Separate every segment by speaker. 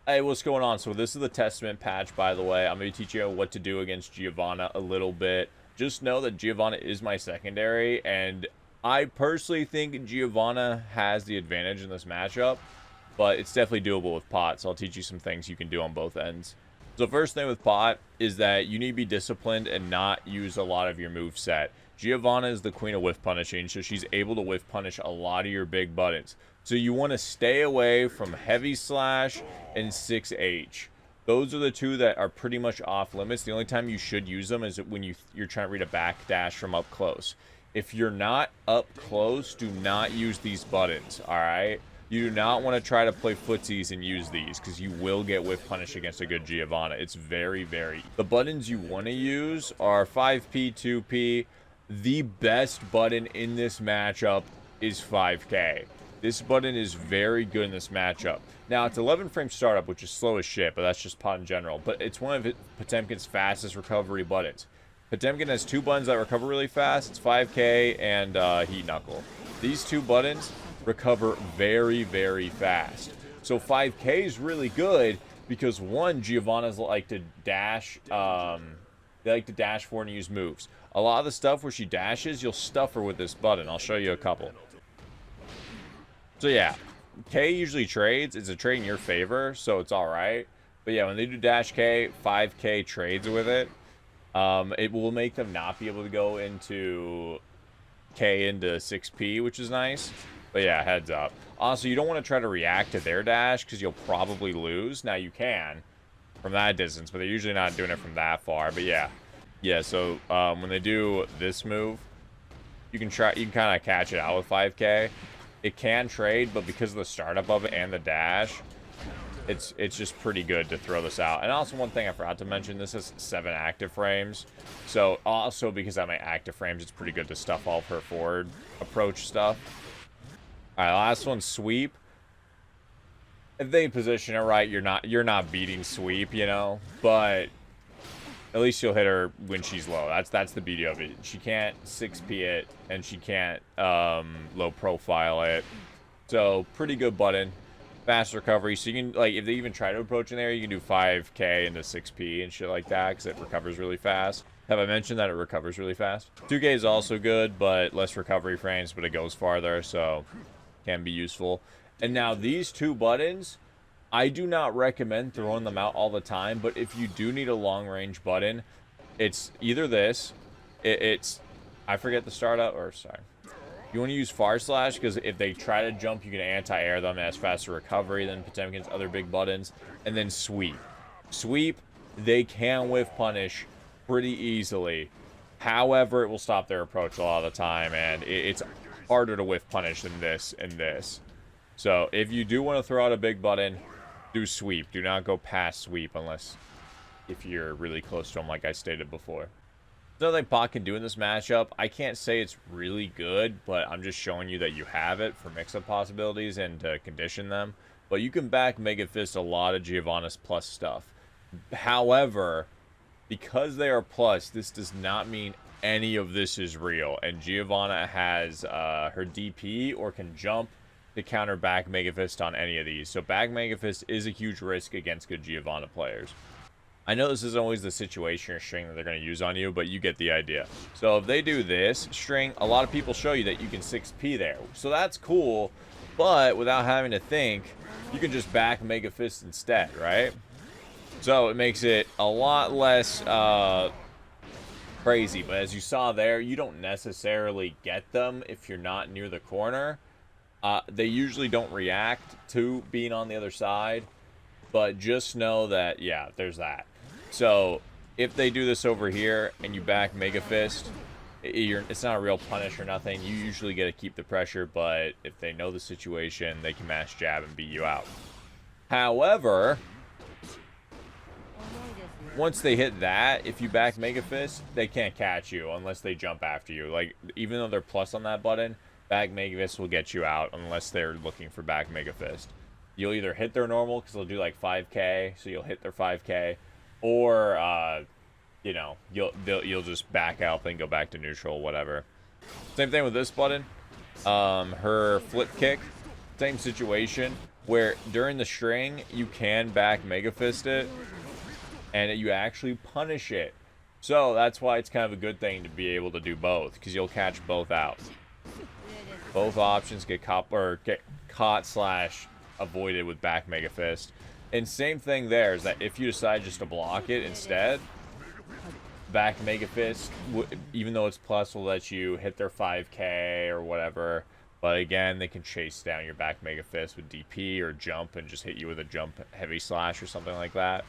Speaker 1: Hey, what's going on? So this is the Testament patch, by the way. I'm going to teach you what to do against Giovanna a little bit. Just know that Giovanna is my secondary, and I personally think Giovanna has the advantage in this matchup, but it's definitely doable with Pot, so I'll teach you some things you can do on both ends. So first thing with Pot is that you need to be disciplined and not use a lot of your move set. Giovanna is the queen of whiff punishing, so she's able to whiff punish a lot of your big buttons. So you want to stay away from Heavy Slash and 6H. Those are the two that are pretty much off limits. The only time you should use them is when you're trying to read a back dash from up close. If you're not up close, do not use these buttons, alright? You do not want to try to play footsies and use these, because you will get whiff punish against a good Giovanna. It's very, very... The buttons you want to use are 5P, 2P. The best button in this matchup is 5K. This button is very good in this matchup. Now, it's 11 frame startup, which is slow as shit, but that's just Pot in general. But it's one of Potemkin's fastest recovery buttons. Potemkin has two buttons that recover really fast. It's 5K and Heat Knuckle. These two buttons recover very, very fast. So 5K is really good because, one, Giovanna's like to dash. They like to dash for and use moves. A lot of the stuff where she dashes, you'll stuff her with this button. I'll show you a couple. So yeah, K usually trades. It's a trade in your favor, so it's alright. But yeah, when they do dash K, 5K trades with it. It will make them not be able to go into K into 6P, which is nice. But yeah, heads up. Also, you don't want to try to react to their dash, because you'll probably lose. Now, you can from that distance, but they're usually not doing it from that far. But yeah. Yeah, so when they do this move, you can kind of catch it out with 5K. It can trade, but because of the startup of it and the dash, it's just pretty good to throw this out. And also, one thing I forgot to mention, this is 7 active frames. So also, because I make active frames, it's pretty good to stuff all of her forward approach stuff. All right, last one, sweep. If they position it right, you're not beating sweep, you know, but at least you'll hit her when she's low. That's the beauty of it. She can't 6P it, and she can't low profile it. So pretty good button. Fast recovery. So you can, like, if they even try to approach in there, you can do 5K into 6P and shit like that, because it recovers really fast. Have I mentioned that it recovers really fast? 2K is also good, but less recovery frames, but it goes farther, so can be useful. And now these two buttons, I do not recommend throwing them out all the time, but if you do need a long-range button, it's either this, it's, I forget the startup, or sorry. You want to use Far Slash, because if they try to jump, you can anti-air them, and has faster recovery than Potemkin's other big buttons. And then Sweep. Sweep, they can whiff punish pretty easily. However, it will stop their approach a lot of the time, and it's harder to whiff punish than this and this. So if you do want to throw out a big button, do Sweep. Do not go past Sweep unless if you're really close to them, like I stated before. Another thing Pot can do in this matchup, I can't say it's really good, but I'm just showing you that you have it for mix-up possibilities and to condition them. But you can back Mega Fist a lot of Giovanna's plus stuff. However, because they are plus, this does not mean any of this is real. And Giovanna has her DP or can jump to counter back Mega Fist on any of these. So back Mega Fist is a huge risk against good Giovanna players. I know this isn't always the situation or string that they're going to use on you, but you get the idea. So if they do this string, a lot of people show you that you can 6P there. So that's cool, but without having to think, you can just back Mega Fist instead, right? So it makes it a lot less crazy. But as you saw there, you don't necessarily get them if you're not near the corner. They usually don't react to being on the other side. But just know that, yeah, there's that. So if they do this over here and you back Mega Fist, it's not a real punish or nothing. You usually get to keep the pressure, but if they know the situation, they can mash jab and beat you out. However, once they hit that, if you back Mega Fist, they can't catch you unless they jump after you. Like, even though they're plus on that button, back Mega Fist will get you out unless they're looking for back Mega Fist. You'll either hit their normal, because they'll do like 5K, so you'll hit their 5K, or you know, you'll just back out and go back to neutral, whatever. Same thing with this button. Her flip kick same situation where during the string, you can back Mega Fist it, and you actually punish it. So that's why it's kind of a good thing to be able to do both, because you'll catch both out. Both options get caught slash avoided with back Mega Fist. And same thing there is that if you decide just to block it instead, back Mega Fist, even though it's plus, will let you hit their 5k or whatever. But again, they can chase down your back Mega Fist with DP or jump and just hit you with a jump heavy slash or something like that.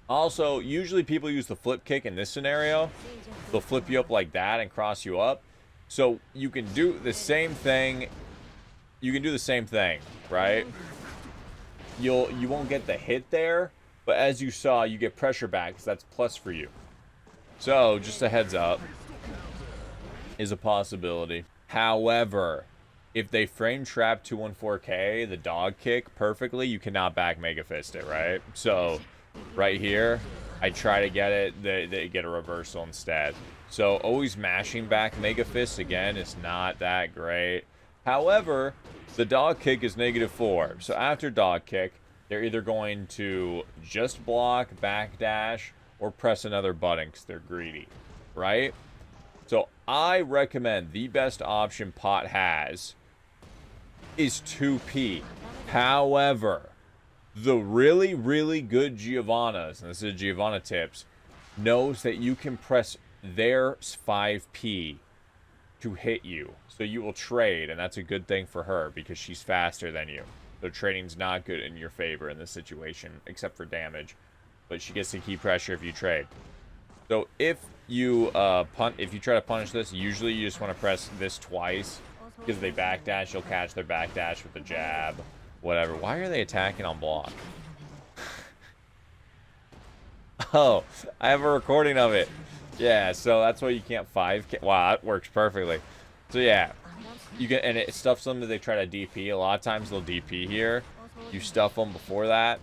Speaker 1: Also, usually people use the flip kick in this scenario. They'll flip you up like that and cross you up. So you can do the same thing. You can do the same thing, right? You won't get the hit there, but as you saw, you get pressure back because that's plus for you. So just a heads up is a possibility. However, if they frame trap 214K, the dog kick perfectly, you cannot back Mega Fist it, right? So right here, I try to get it, they get a reversal instead. So always mashing back Mega Fist again is not that great. However, the dog kick is -4. So after dog kick, they're either going to just block, backdash, or press another button because they're greedy, right? So I recommend the best option Pot has is 2P. However, the really, really good Giovannas, and this is Giovanna tips, knows that you can press their 5P to hit you. So you will trade, and that's a good thing for her because she's faster than you. So trading's not good in your favor in this situation, except for damage. But she gets to keep pressure if you trade. So if you try to punish this, usually you just want to press this twice. Because if they backdash, you'll catch their backdash with a jab. Whatever. Why are they attacking on block? Oh, I have a recording of it. Yeah, so that's why you can't 5K. Wow, that works perfectly. So yeah, you get, and it stuffs them that they try to DP. A lot of times they'll DP here. You stuff them before that.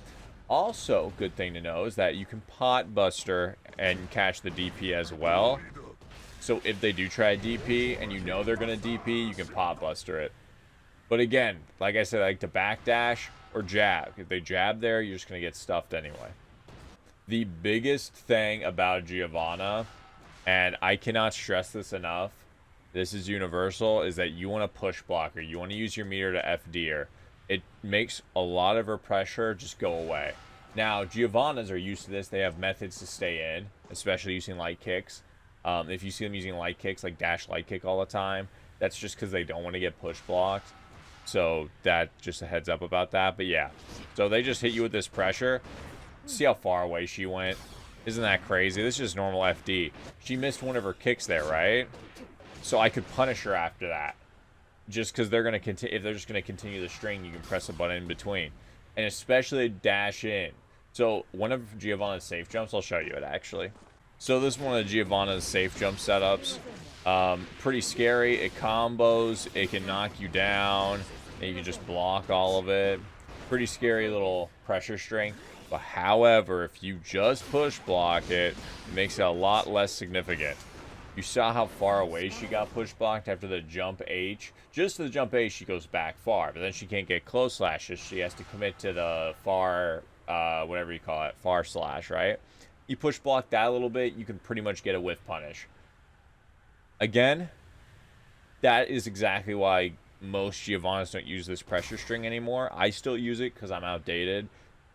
Speaker 1: Also, good thing to know is that you can pot buster and catch the DP as well. So if they do try a DP and you know they're going to DP, you can pot buster it. But again, like I said, I like to backdash or jab. If they jab there, you're just going to get stuffed anyway. The biggest thing about Giovanna, and I cannot stress this enough, this is universal, is that you want to push block her. You want to use your meter to FD her. It makes a lot of her pressure just go away. Now, Giovannas are used to this. They have methods to stay in, especially using light kicks. If you see them using light kicks, like dash light kick all the time, that's just because they don't want to get push blocked. So that, just a heads up about that. But yeah, so they just hit you with this pressure. See how far away she went. Isn't that crazy? This is just normal FD. She missed one of her kicks there, right? So I could punish her after that. Just because they're going to continue. If they're just going to continue the string, you can press a button in between. And especially dash in. So one of Giovanna's safe jumps, I'll show you it actually. So this is one of Giovanna's safe jump setups. Pretty scary. It combos. It can knock you down. And you can just block all of it. Pretty scary little pressure string. But however, if you just push block it, it makes it a lot less significant. You saw how far away she got push blocked after the jump H. Just the jump H, she goes back far. But then she can't get close slashes. She has to commit to the far, whatever you call it, far slash, right? You push block that a little bit, you can pretty much get a whiff punish. Again, that is exactly why most Giovannas don't use this pressure string anymore. I still use it because I'm outdated.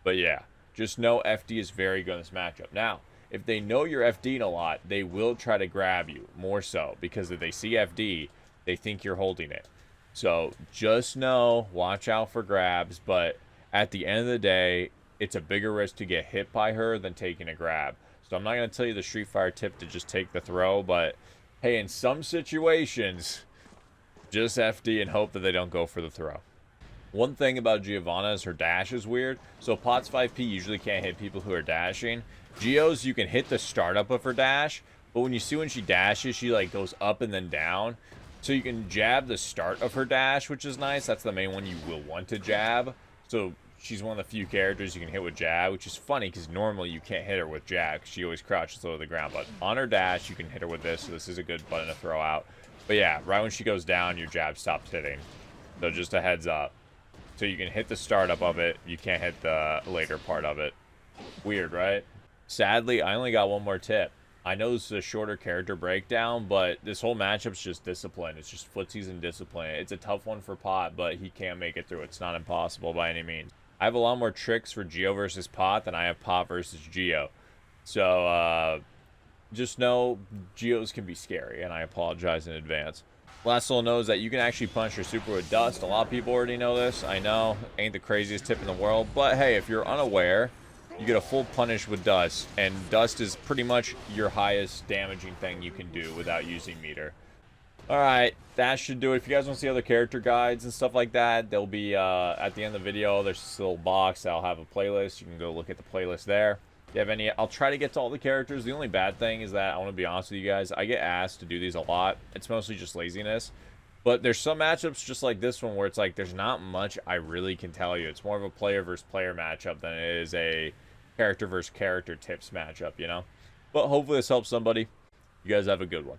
Speaker 1: But yeah, just know FD is very good in this matchup. Now, if they know you're FDing a lot, they will try to grab you, more so. Because if they see FD, they think you're holding it. So just know, watch out for grabs. But at the end of the day, it's a bigger risk to get hit by her than taking a grab. So I'm not going to tell you the Street Fighter tip to just take the throw. But hey, in some situations, just FD and hope that they don't go for the throw. One thing about Giovanna is her dash is weird. So Pot's 5P usually can't hit people who are dashing. Gio's, you can hit the startup of her dash, but when you see when she dashes, she like goes up and then down. So you can jab the start of her dash, which is nice. That's the main one you will want to jab. So she's one of the few characters you can hit with jab, which is funny because normally you can't hit her with jab because she always crouches low to the ground. But on her dash, you can hit her with this, so this is a good button to throw out. But yeah, right when she goes down, your jab stops hitting. So just a heads up. So you can hit the startup of it. You can't hit the later part of it. Weird, right? Sadly, I only got one more tip. I know this is a shorter character breakdown, but this whole matchup's just discipline. It's just footsies and discipline. It's a tough one for Pot, but he can make it through. It's not impossible by any means. I have a lot more tricks for Geo versus Pot than I have Pot versus Geo. So, just know Geos can be scary, and I apologize in advance. Last little note is that you can actually punish your super with dust. A lot of people already know this. I know, ain't the craziest tip in the world, but hey, if you're unaware, you get a full punish with dust, and dust is pretty much your highest damaging thing you can do without using meter. Alright, that should do it. If you guys want to see other character guides and stuff like that, they'll be at the end of the video. There's this little box that'll have a playlist. You can go look at the playlist there. If you have any, I'll try to get to all the characters. The only bad thing is that, I want to be honest with you guys, I get asked to do these a lot. It's mostly just laziness. But there's some matchups just like this one where it's like there's not much I really can tell you. It's more of a player versus player matchup than it is a character versus character tips matchup, you know? But hopefully this helps somebody. You guys have a good one.